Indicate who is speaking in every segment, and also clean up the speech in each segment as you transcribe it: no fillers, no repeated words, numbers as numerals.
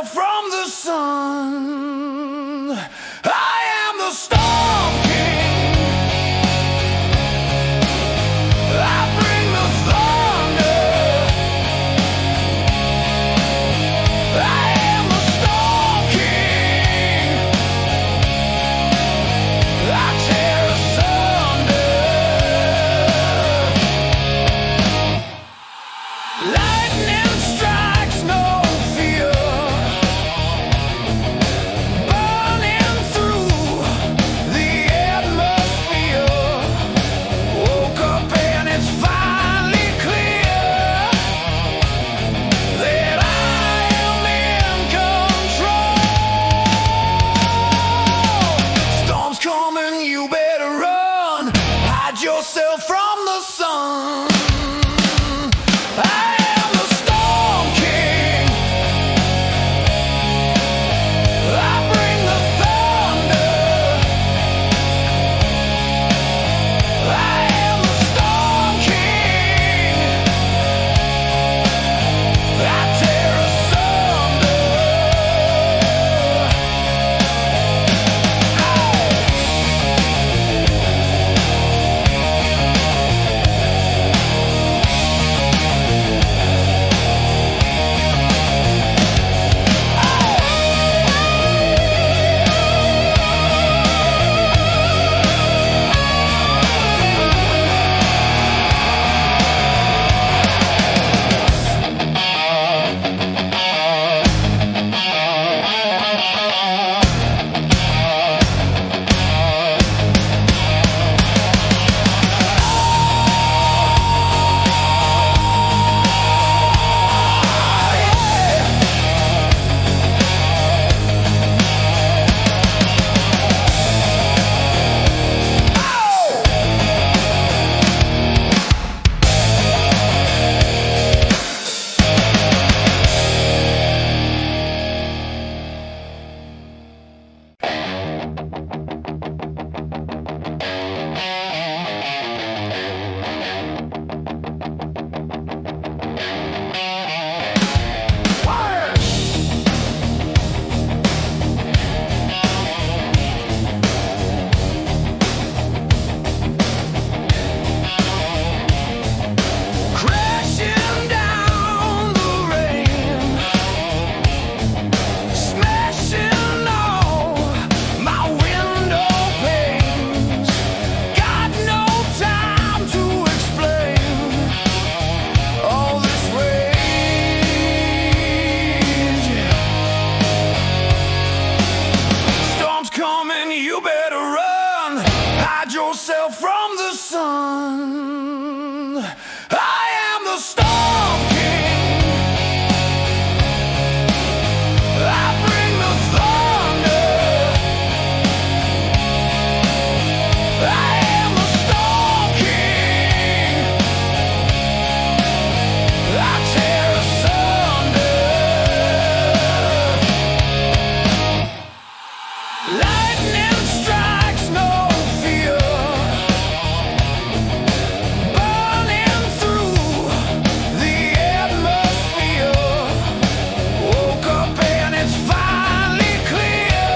Speaker 1: yourself from the sun. I am the storm king. I bring the thunder. I am the storm king. I tear asunder. Lightning strikes, no fear. Burning through the atmosphere. Woke up and it's finally clear that I am in control. Storm's coming, you better run. Hide yourself from the sun. I am the storm king. I bring the thunder. I am the storm king. I tear asunder. Crashing down the rain, smashing all my window panes. Got no time to explain all this rage. Storm's coming, you better run. Hide yourself from the sun. I am the storm king. I bring the thunder. I am the storm king. I tear asunder. Lightning strikes, no fear. Burning through the atmosphere. Woke up and it's finally clear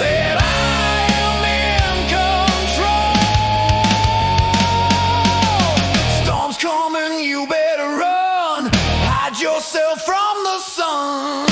Speaker 1: that I am in control. Storm's coming, you better run. Hide yourself from the sun.